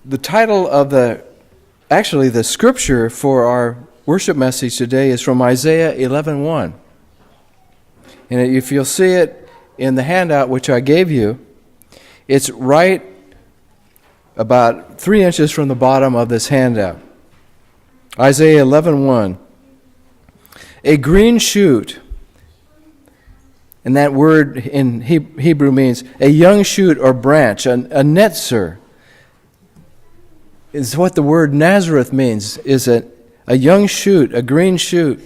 The title of the scripture for our worship message today is from Isaiah 11:1. And if you'll see it in the handout which I gave you, it's right about 3 inches from the bottom of this handout. Isaiah 11:1. A green shoot, and that word in Hebrew means a young shoot or branch, a netzer, is what the word Nazareth means, is a young shoot, a green shoot,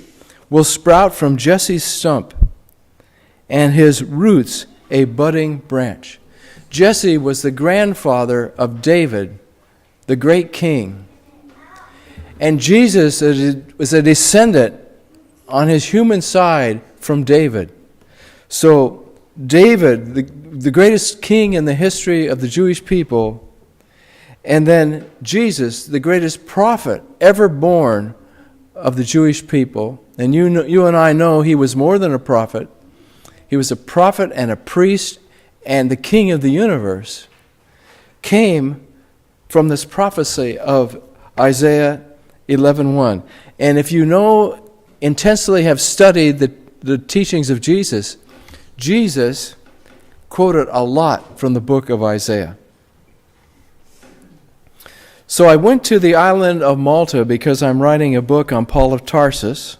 will sprout from Jesse's stump, and his roots a budding branch. Jesse was the grandfather of David, the great king. And Jesus was a descendant on his human side from David. So David, the greatest king in the history of the Jewish people, and then Jesus, the greatest prophet ever born of the Jewish people. And you and I know he was more than a prophet. He was a prophet and a priest and the king of the universe. Came from this prophecy of Isaiah 11:1. And if you know, intensely have studied the teachings of Jesus, Jesus quoted a lot from the book of Isaiah. So I went to the island of Malta because I'm writing a book on Paul of Tarsus.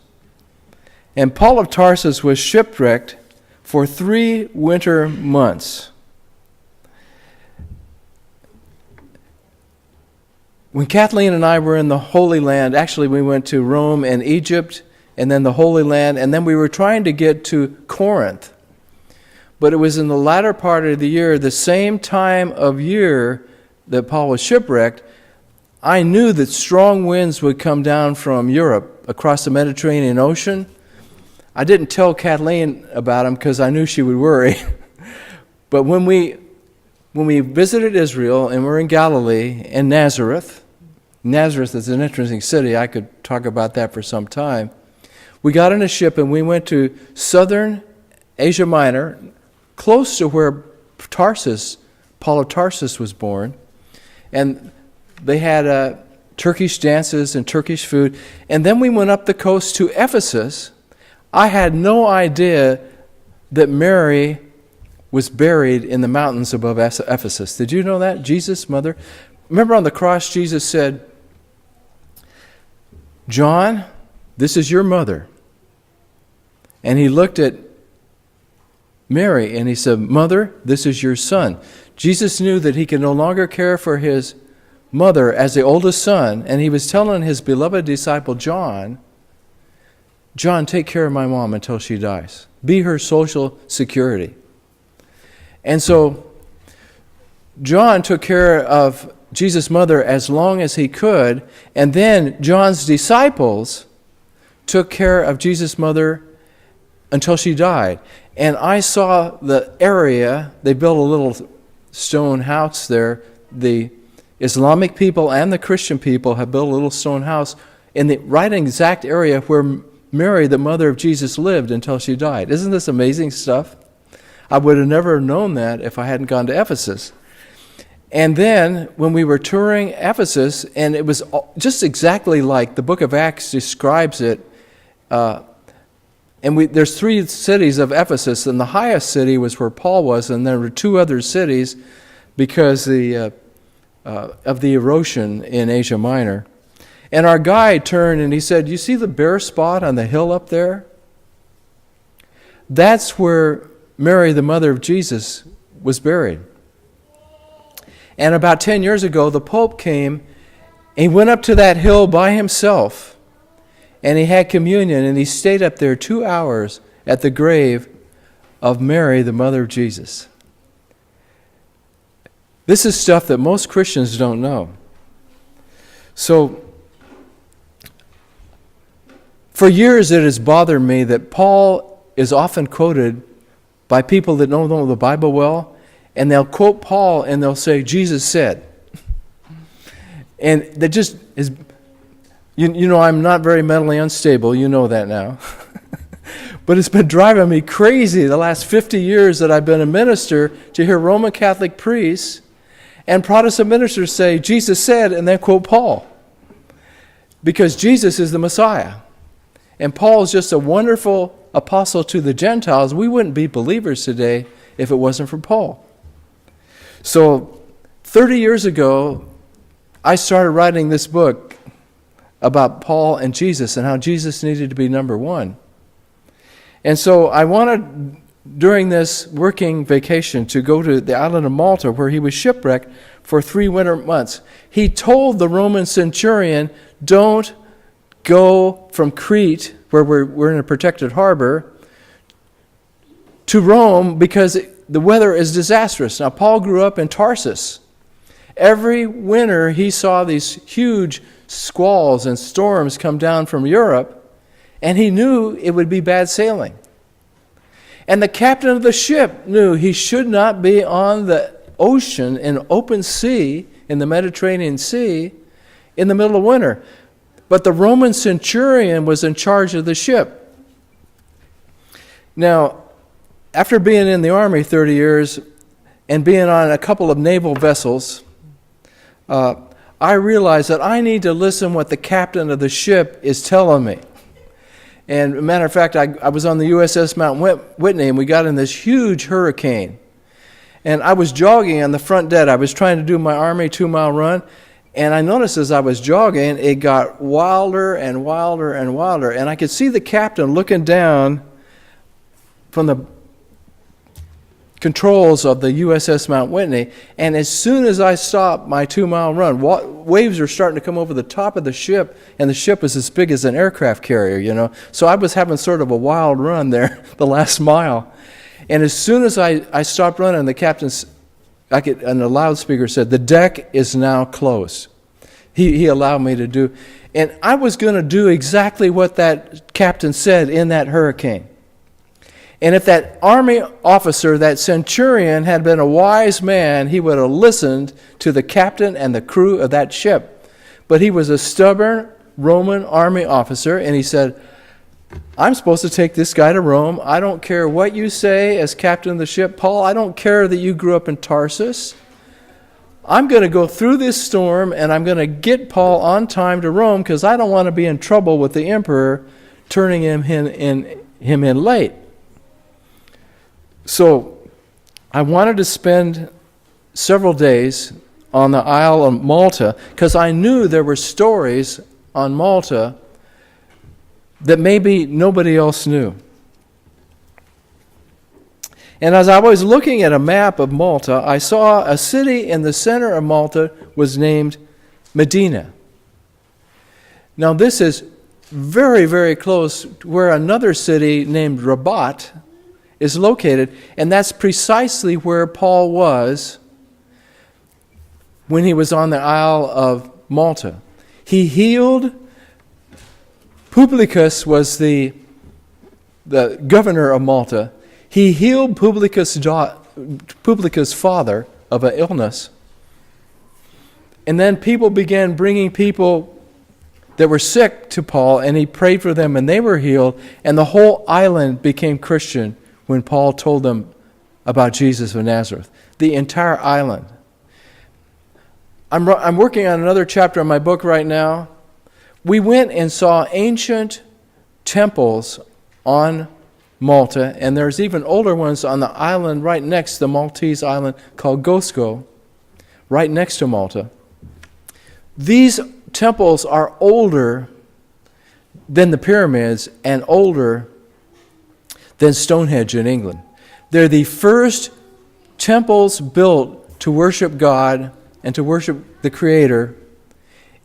And Paul of Tarsus was shipwrecked for 3 winter months. When Kathleen and I were in the Holy Land, actually we went to Rome and Egypt and then the Holy Land, and then we were trying to get to Corinth. But it was in the latter part of the year, the same time of year that Paul was shipwrecked, I knew that strong winds would come down from Europe across the Mediterranean Ocean. I didn't tell Kathleen about them because I knew she would worry. But when we visited Israel and we're in Galilee and Nazareth is an interesting city. I could talk about that for some time. We got in a ship and we went to southern Asia Minor, close to where Paul of Tarsus was born. And they had Turkish dances and Turkish food. And then we went up the coast to Ephesus. I had no idea that Mary was buried in the mountains above Ephesus. Did you know that? Jesus' mother. Remember on the cross, Jesus said, "John, this is your mother." And he looked at Mary and he said, "Mother, this is your son." Jesus knew that he could no longer care for his mother as the oldest son, and he was telling his beloved disciple John, take care of my mom until she dies. Be her social security. And so John took care of Jesus' mother as long as he could, and then John's disciples took care of Jesus' mother until she died. And I saw the area, they built a little stone house there. The Islamic people and the Christian people have built a little stone house in the right exact area where Mary, the mother of Jesus, lived until she died. Isn't this amazing stuff? I would have never known that if I hadn't gone to Ephesus. And then when we were touring Ephesus, and it was just exactly like the book of Acts describes it, there's 3 cities of Ephesus, and the highest city was where Paul was, and there were 2 other cities because of the erosion in Asia Minor. And our guide turned and he said, "You see the bare spot on the hill up there? That's where Mary, the mother of Jesus, was buried." And about 10 years ago, the Pope came and he went up to that hill by himself and he had communion and he stayed up there 2 hours at the grave of Mary, the mother of Jesus. This is stuff that most Christians don't know. So, for years it has bothered me that Paul is often quoted by people that don't know the Bible well, and they'll quote Paul and they'll say, "Jesus said." And that just is, you know, I'm not very mentally unstable, you know that now. But it's been driving me crazy the last 50 years that I've been a minister to hear Roman Catholic priests And Protestant ministers say, Jesus said, and then quote Paul. Because Jesus is the Messiah. And Paul is just a wonderful apostle to the Gentiles. We wouldn't be believers today if it wasn't for Paul. So 30 years ago, I started writing this book about Paul and Jesus and how Jesus needed to be number one. And so I wanted, during this working vacation, to go to the island of Malta where he was shipwrecked for 3 winter months. He told the Roman centurion, don't go from Crete, where we're in a protected harbor, to Rome because the weather is disastrous. Now, Paul grew up in Tarsus. Every winter he saw these huge squalls and storms come down from Europe, and he knew it would be bad sailing. And the captain of the ship knew he should not be on the ocean in open sea, in the Mediterranean Sea, in the middle of winter. But the Roman centurion was in charge of the ship. Now, after being in the army 30 years and being on a couple of naval vessels, I realized that I need to listen what the captain of the ship is telling me. And as a matter of fact, I was on the USS Mount Whitney, and we got in this huge hurricane. And I was jogging on the front deck. I was trying to do my Army 2-mile run, and I noticed as I was jogging, it got wilder and wilder and wilder. And I could see the captain looking down from the controls of the USS Mount Whitney, and as soon as I stopped my 2-mile run, waves were starting to come over the top of the ship, and the ship was as big as an aircraft carrier, you know. So I was having sort of a wild run there, the last mile. And as soon as I stopped running, the captain, and the loudspeaker said, the deck is now closed. He allowed me to do, and I was going to do exactly what that captain said in that hurricane. And if that army officer, that centurion, had been a wise man, he would have listened to the captain and the crew of that ship. But he was a stubborn Roman army officer, and he said, I'm supposed to take this guy to Rome. I don't care what you say as captain of the ship. Paul, I don't care that you grew up in Tarsus. I'm going to go through this storm, and I'm going to get Paul on time to Rome because I don't want to be in trouble with the emperor turning him in late. So I wanted to spend several days on the Isle of Malta because I knew there were stories on Malta that maybe nobody else knew. And as I was looking at a map of Malta, I saw a city in the center of Malta was named Medina. Now this is very, very close to where another city named Rabat is located, and that's precisely where Paul was when he was on the Isle of Malta. He healed. Publius was the governor of Malta. He healed Publius' father of an illness. And then people began bringing people that were sick to Paul, and he prayed for them, and they were healed, and the whole island became Christian when Paul told them about Jesus of Nazareth. The entire island. I'm working on another chapter of my book right now. We went and saw ancient temples on Malta, and there's even older ones on the island right next to the Maltese island called Gosko, right next to Malta. These temples are older than the pyramids and older than Stonehenge in England. They're the first temples built to worship God and to worship the Creator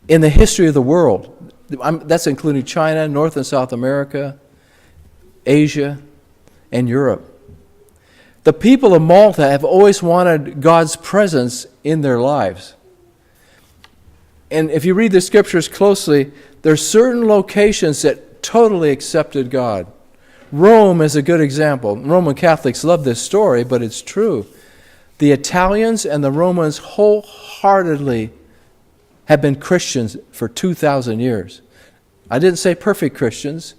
in the history of the world. That's including China, North and South America, Asia, and Europe. The people of Malta have always wanted God's presence in their lives. And if you read the scriptures closely, there are certain locations that totally accepted God. Rome is a good example. Roman Catholics love this story, but it's true. The Italians and the Romans wholeheartedly have been Christians for 2,000 years. I didn't say perfect Christians,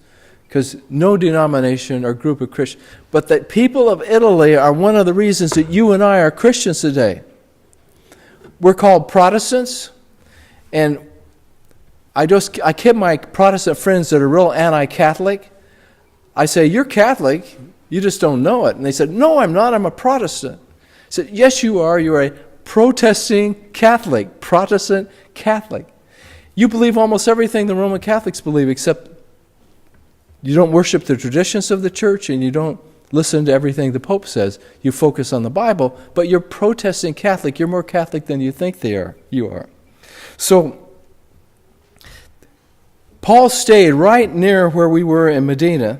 because no denomination or group of Christians, but the people of Italy are one of the reasons that you and I are Christians today. we're called Protestants, and I kid my Protestant friends that are real anti-Catholic. I say, you're Catholic, you just don't know it. And they said, no, I'm not, I'm a Protestant. I said, yes, you are. You're a protesting Catholic, Protestant Catholic. You believe almost everything the Roman Catholics believe, except you don't worship the traditions of the church and you don't listen to everything the Pope says. You focus on the Bible, but you're protesting Catholic. You're more Catholic than you think you are. So Paul stayed right near where we were in Medina,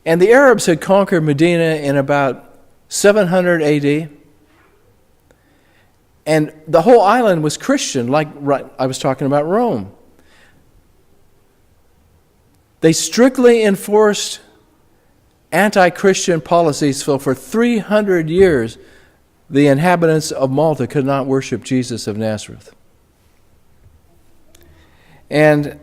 and the Arabs had conquered Medina in about 700 AD, and the whole island was Christian, like I was talking about Rome. They strictly enforced anti-Christian policies, so for 300 years, the inhabitants of Malta could not worship Jesus of Nazareth. And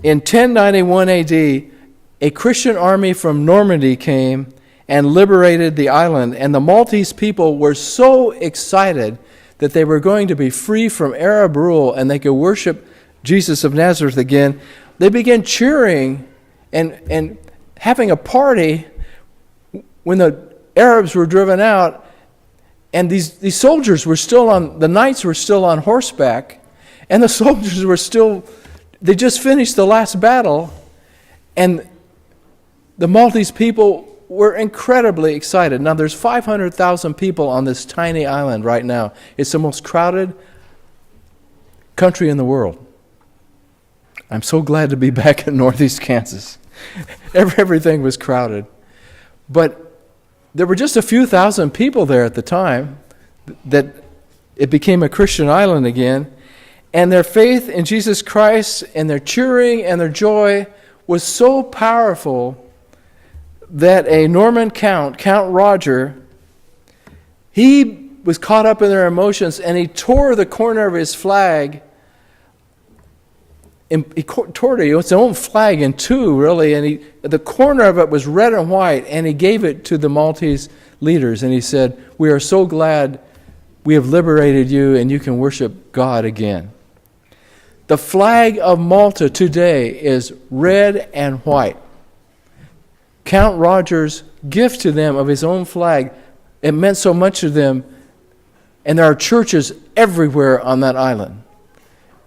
in 1091 AD, a Christian army from Normandy came and liberated the island, and the Maltese people were so excited that they were going to be free from Arab rule and they could worship Jesus of Nazareth again. They began cheering and having a party when the Arabs were driven out, and these soldiers were the knights were still on horseback, and the soldiers were still, they just finished the last battle, and the Maltese people were incredibly excited. Now there's 500,000 people on this tiny island right now. It's the most crowded country in the world. I'm so glad to be back in northeast Kansas. Everything was crowded. But there were just a few thousand people there at the time that it became a Christian island again. And their faith in Jesus Christ and their cheering and their joy was so powerful that a Norman Count Roger, he was caught up in their emotions and he tore the corner of his flag. And he tore its own flag in two, really, and the corner of it was red and white, and he gave it to the Maltese leaders, and he said, "We are so glad we have liberated you and you can worship God again." The flag of Malta today is red and white. Count Roger's gift to them of his own flag, it meant so much to them, and there are churches everywhere on that island.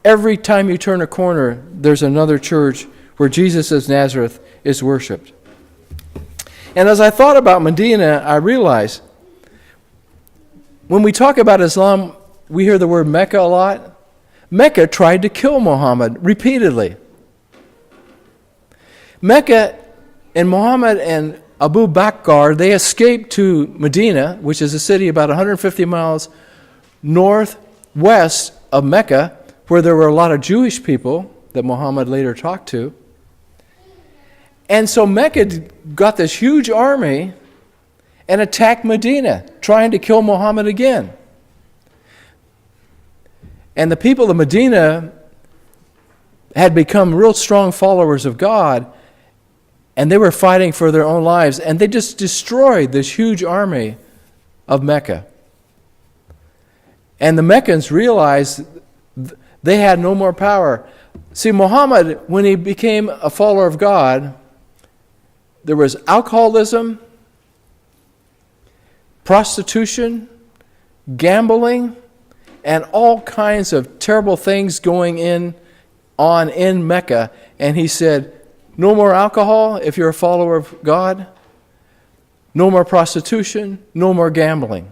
Every time you turn a corner, there's another church where Jesus of Nazareth is worshipped. And as I thought about Medina, I realized when we talk about Islam, we hear the word Mecca a lot. Mecca tried to kill Muhammad repeatedly. Mecca and Muhammad and Abu Bakr, they escaped to Medina, which is a city about 150 miles northwest of Mecca, where there were a lot of Jewish people that Muhammad later talked to. And so Mecca got this huge army and attacked Medina, trying to kill Muhammad again. And the people of Medina had become real strong followers of God, and they were fighting for their own lives, and they just destroyed this huge army of Mecca. And the Meccans realized they had no more power. See, Muhammad, when he became a follower of God, there was alcoholism, prostitution, gambling, and all kinds of terrible things going on in Mecca. And he said, no more alcohol if you're a follower of God, no more prostitution, no more gambling.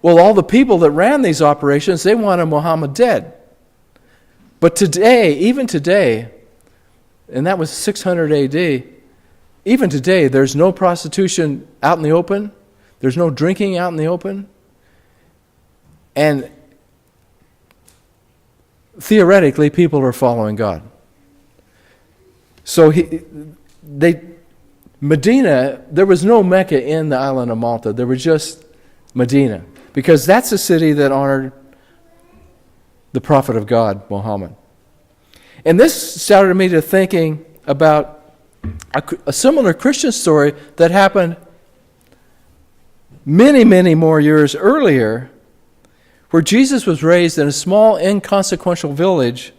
Well, all the people that ran these operations, they wanted Muhammad dead. But today, even today, and that was 600 AD, even today, there's no prostitution out in the open. There's no drinking out in the open. And theoretically, people are following God. So Medina, there was no Mecca in the island of Malta. There was just Medina, because that's a city that honored the prophet of God, Muhammad. And this started me to thinking about a similar Christian story that happened many, many more years earlier where Jesus was raised in a small, inconsequential village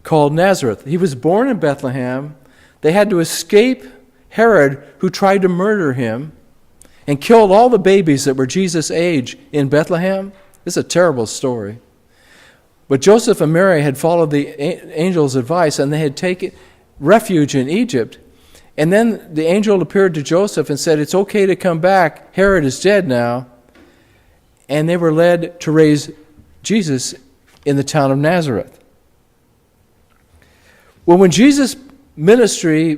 called Nazareth. He was born in Bethlehem. They had to escape Herod, who tried to murder him and killed all the babies that were Jesus' age in Bethlehem. This is a terrible story. But Joseph and Mary had followed the angel's advice, and they had taken refuge in Egypt. And then the angel appeared to Joseph and said, it's okay to come back. Herod is dead now. And they were led to raise Jesus in the town of Nazareth. Well, when Jesus' ministry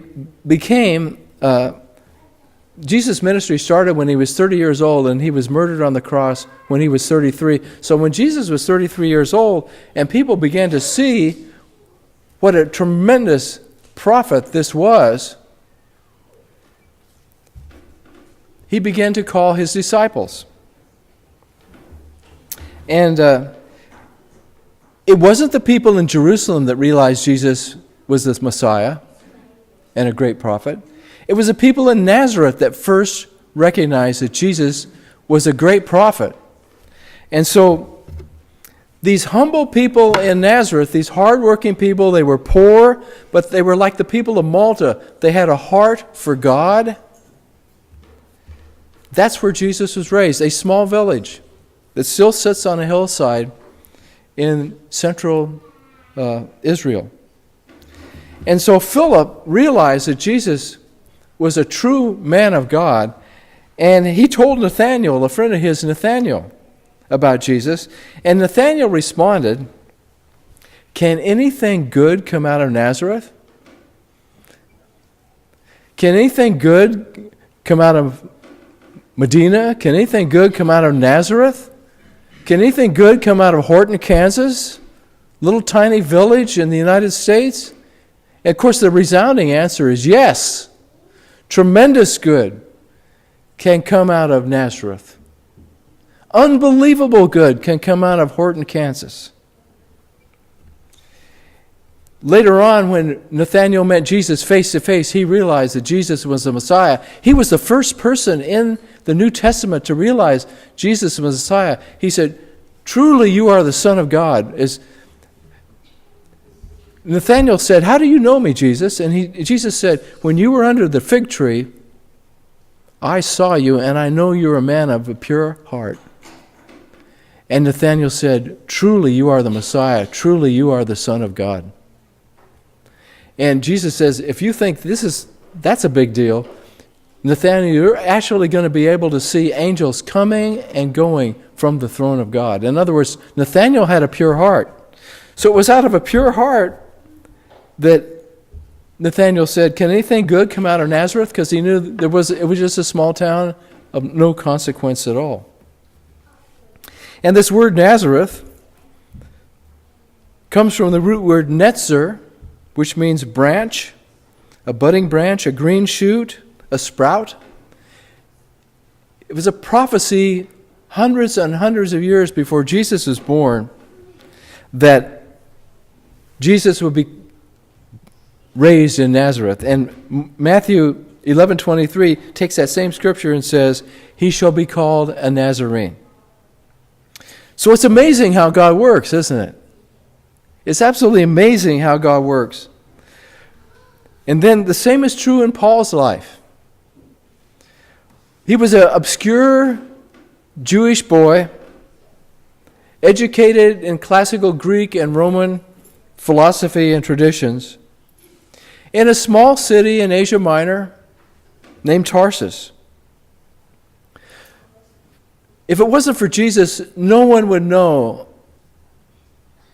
started when he was 30 years old, and he was murdered on the cross when he was 33. So when Jesus was 33 years old, and people began to see what a tremendous prophet this was, he began to call his disciples. And it wasn't the people in Jerusalem that realized Jesus was the Messiah and a great prophet. It was the people in Nazareth that first recognized that Jesus was a great prophet. And so these humble people in Nazareth, these hardworking people, they were poor, but they were like the people of Malta. They had a heart for God. That's where Jesus was raised, a small village that still sits on a hillside in central Israel. And so Philip realized that Jesus was a true man of God, and he told Nathanael, a friend of his, Nathanael, about Jesus. And Nathanael responded, can anything good come out of Nazareth? Can anything good come out of Medina? Can anything good come out of Nazareth? Can anything good come out of Horton, Kansas? Little tiny village in the United States? And of course, the resounding answer is yes. Tremendous good can come out of Nazareth. Unbelievable good can come out of Horton, Kansas. Later on, when Nathanael met Jesus face to face, he realized that Jesus was the Messiah. He was the first person in the New Testament to realize Jesus was the Messiah. He said, truly you are the Son of God. Nathanael said, how do you know me, Jesus? And Jesus said, when you were under the fig tree, I saw you, and I know you're a man of a pure heart. And Nathanael said, truly you are the Messiah. Truly you are the Son of God. And Jesus says, if you think that's a big deal, Nathanael, you're actually going to be able to see angels coming and going from the throne of God. In other words, Nathanael had a pure heart. So it was out of a pure heart that Nathanael said, can anything good come out of Nazareth? Because he knew it was just a small town of no consequence at all. And this word Nazareth comes from the root word netzer, which means branch, a budding branch, a green shoot, a sprout. It was a prophecy hundreds and hundreds of years before Jesus was born that Jesus would be raised in Nazareth. And Matthew 11:23 takes that same scripture and says, he shall be called a Nazarene. So it's amazing how God works, isn't it? It's absolutely amazing how God works. And then the same is true in Paul's life. He was an obscure Jewish boy, educated in classical Greek and Roman philosophy and traditions, in a small city in Asia Minor named Tarsus. If it wasn't for Jesus, no one would know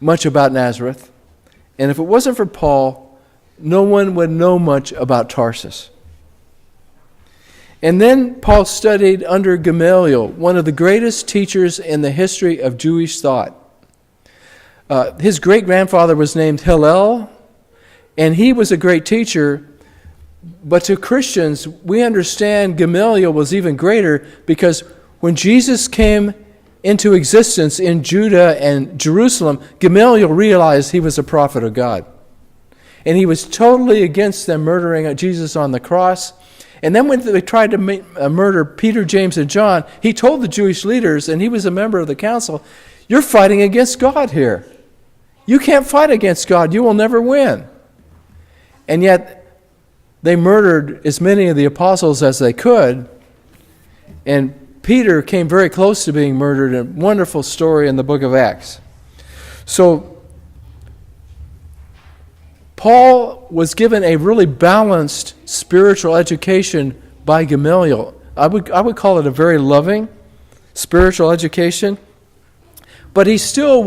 much about Nazareth. And if it wasn't for Paul, no one would know much about Tarsus. And then Paul studied under Gamaliel, one of the greatest teachers in the history of Jewish thought. His great-grandfather was named Hillel, and he was a great teacher. But to Christians, we understand Gamaliel was even greater because when Jesus came into existence in Judah and Jerusalem, Gamaliel realized he was a prophet of God. And he was totally against them murdering Jesus on the cross. And then when they tried to murder Peter, James, and John, he told the Jewish leaders, and he was a member of the council, you're fighting against God here. You can't fight against God. You will never win. And yet, they murdered as many of the apostles as they could. And Peter came very close to being murdered. A wonderful story in the book of Acts. So, Paul was given a really balanced spiritual education by Gamaliel. I would call it a very loving spiritual education. But he still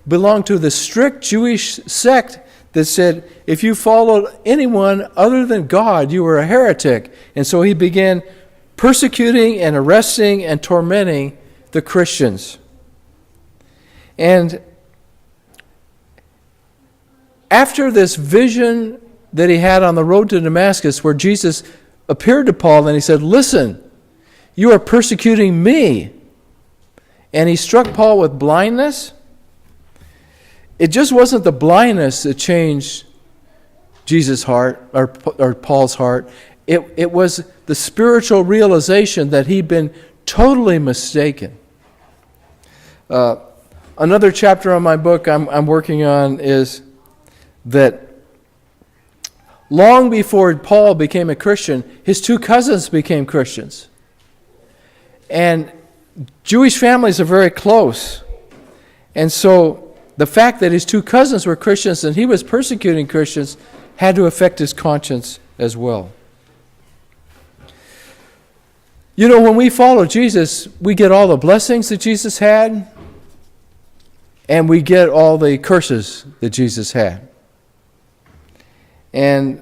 belonged to the strict Jewish sect that said, if you followed anyone other than God, you were a heretic. And so he began persecuting and arresting and tormenting the Christians. And after this vision that he had on the road to Damascus, where Jesus appeared to Paul and he said, listen, you are persecuting me. And he struck Paul with blindness. It just wasn't the blindness that changed Jesus' heart, or Paul's heart. It was the spiritual realization that he'd been totally mistaken. Another chapter on my book I'm working on is that long before Paul became a Christian, his two cousins became Christians. And Jewish families are very close. And so the fact that his two cousins were Christians and he was persecuting Christians had to affect his conscience as well. You know, when we follow Jesus, we get all the blessings that Jesus had, and we get all the curses that Jesus had. And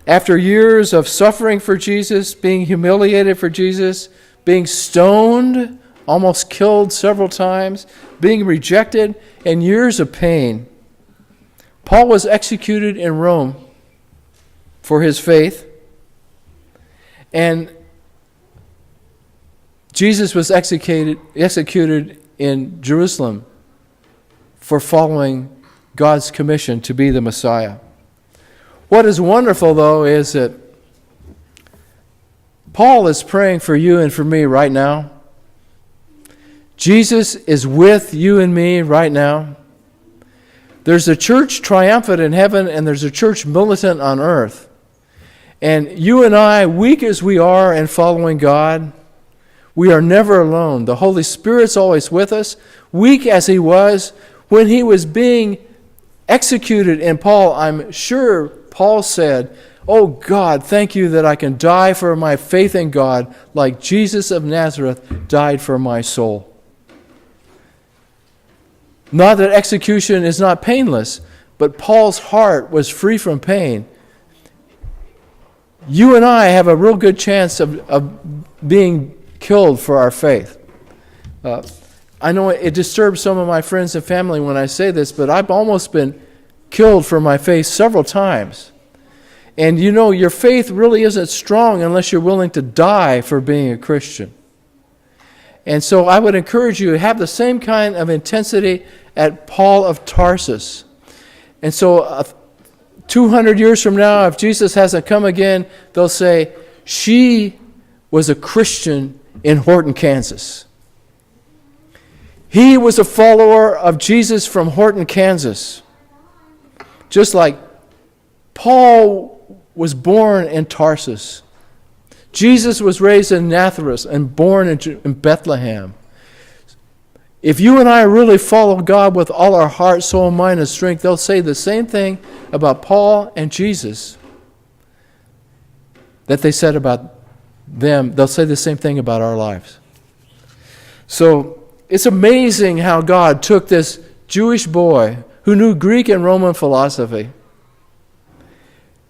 after years of suffering for Jesus, being humiliated for Jesus, being stoned, almost killed several times, being rejected, and years of pain, Paul was executed in Rome for his faith. And Jesus was executed in Jerusalem for following God's commission to be the Messiah. What is wonderful, though, is that Paul is praying for you and for me right now. Jesus is with you and me right now. There's a church triumphant in heaven, and there's a church militant on earth. And you and I, weak as we are in following God, we are never alone. The Holy Spirit's always with us. Weak as he was, when he was being executed in Paul, I'm sure Paul said, oh God, thank you that I can die for my faith in God like Jesus of Nazareth died for my soul. Not that execution is not painless, but Paul's heart was free from pain. You and I have a real good chance of being killed for our faith. I know it disturbs some of my friends and family when I say this, but I've almost been killed for my faith several times. And you know, your faith really isn't strong unless you're willing to die for being a Christian. And so I would encourage you to have the same kind of intensity at Paul of Tarsus. And so 200 years from now, if Jesus hasn't come again, they'll say, she was a Christian in Horton, Kansas. He was a follower of Jesus from Horton, Kansas. Just like Paul was born in Tarsus. Jesus was raised in Nazareth and born in Bethlehem. If you and I really follow God with all our heart, soul, mind, and strength, they'll say the same thing about Paul and Jesus that they said about them. They'll say the same thing about our lives. So it's amazing how God took this Jewish boy who knew Greek and Roman philosophy,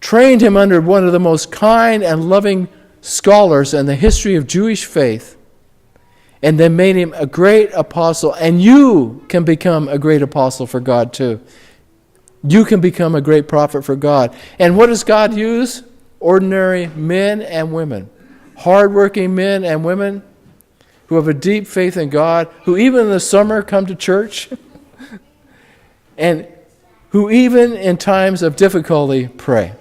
trained him under one of the most kind and loving scholars in the history of Jewish faith, and then made him a great apostle. And you can become a great apostle for God too. You can become a great prophet for God. And what does God use? Ordinary men and women, hardworking men and women who have a deep faith in God, who even in the summer come to church, and who even in times of difficulty pray.